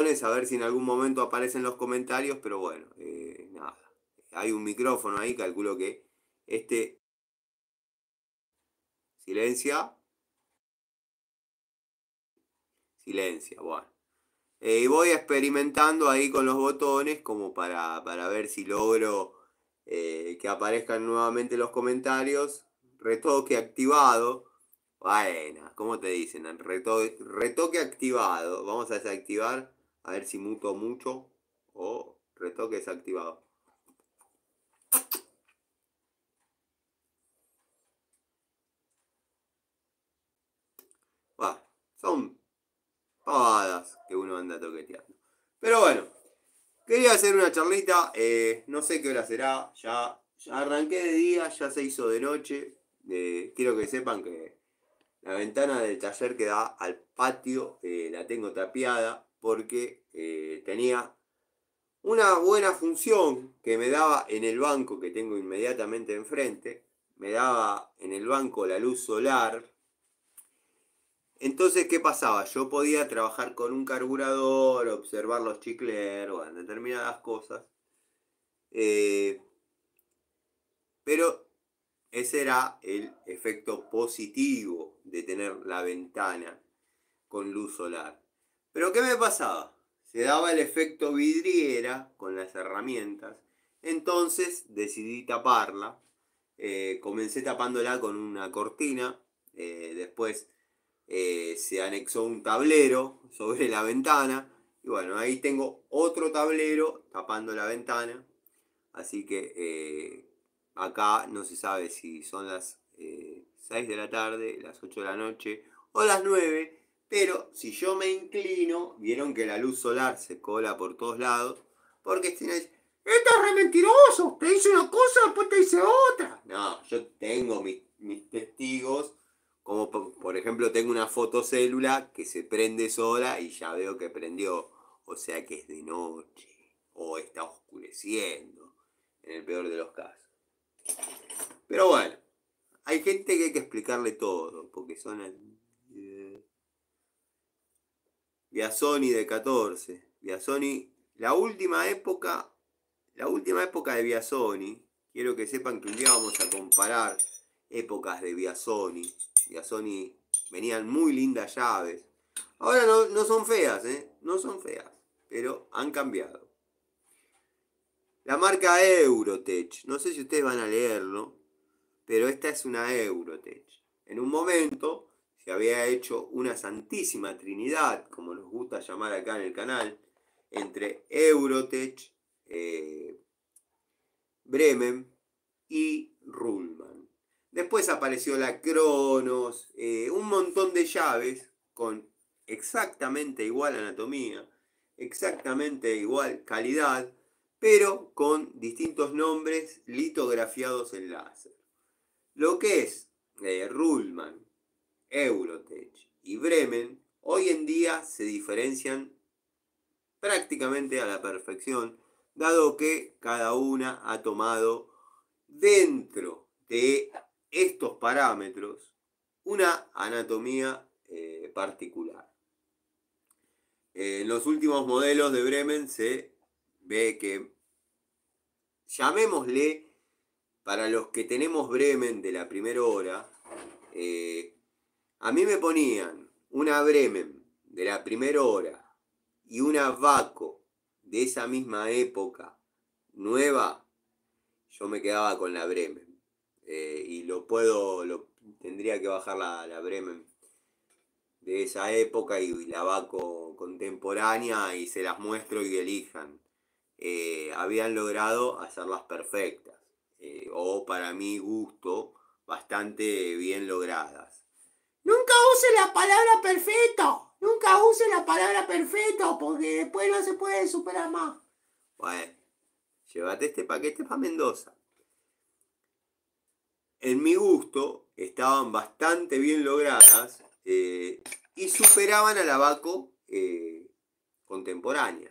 botones, a ver si en algún momento aparecen los comentarios, pero bueno, nada. Hay un micrófono ahí, calculo que este silencia, bueno. Y voy experimentando ahí con los botones como para ver si logro que aparezcan nuevamente los comentarios. Retoque activado. Bueno, ¿cómo te dicen? Retoque activado. Vamos a desactivar. A ver si muto mucho. O retoque desactivado. Bueno, son pavadas que uno anda toqueteando. Pero bueno, quería hacer una charlita. No sé qué hora será. Ya arranqué de día, ya se hizo de noche. Quiero que sepan que la ventana del taller que da al patio la tengo tapiada porque tenía una buena función que me daba en el banco que tengo inmediatamente enfrente. Me daba en el banco la luz solar. Entonces, ¿qué pasaba? Yo podía trabajar con un carburador, observar los chicleros, bueno, determinadas cosas. Pero ese era el efecto positivo de tener la ventana con luz solar. Pero ¿qué me pasaba? Se daba el efecto vidriera con las herramientas. Entonces decidí taparla. Comencé tapándola con una cortina. Después se anexó un tablero sobre la ventana. Y bueno, ahí tengo otro tablero tapando la ventana. Así que acá no se sabe si son las 6 de la tarde, las 8 de la noche o las 9. Pero si yo me inclino, vieron que la luz solar se cola por todos lados. Porque si no es, esto es re mentiroso, te dice una cosa, después te dice otra. No, yo tengo mis testigos. Como por ejemplo tengo una fotocélula que se prende sola y ya veo que prendió. O sea que es de noche. O está oscureciendo. En el peor de los casos. Pero bueno. Hay gente que hay que explicarle todo. Porque son Biasoni de 14. Biasoni. La última época de Biasoni. Quiero que sepan que un día vamos a comparar épocas de Biasoni. Biasoni venían muy lindas llaves. Ahora no son feas, no son feas. Pero han cambiado. La marca Eurotech. No sé si ustedes van a leerlo. Pero esta es una Eurotech. En un momento se había hecho una santísima trinidad, como nos gusta llamar acá en el canal, entre Eurotech, Bremen y Ruhlmann. Después apareció la Kronos, un montón de llaves con exactamente igual anatomía, exactamente igual calidad, pero con distintos nombres litografiados en láser. Lo que es Ruhlmann, Eurotech y Bremen hoy en día se diferencian prácticamente a la perfección, dado que cada una ha tomado dentro de estos parámetros una anatomía particular. En los últimos modelos de Bremen se ve que, llamémosle, para los que tenemos Bremen de la primera hora, a mí me ponían una Bremen de la primera hora y una Vaco de esa misma época nueva, yo me quedaba con la Bremen. Y tendría que bajar la Bremen de esa época y la Vaco contemporánea y se las muestro y elijan. Habían logrado hacerlas perfectas. O para mi gusto, bastante bien logradas. Nunca use la palabra perfecto. Nunca use la palabra perfecto porque después no se puede superar más. Bueno, llévate este paquete para Mendoza. En mi gusto, estaban bastante bien logradas y superaban a la Vaco contemporánea.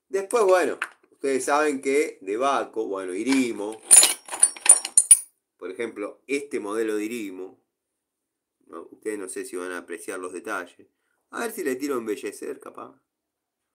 Después, bueno, ustedes saben que de Vaco, bueno, Irimo, por ejemplo, este modelo de Irimo, ¿no? Ustedes no sé si van a apreciar los detalles. A ver si le tiro a embellecer, capaz.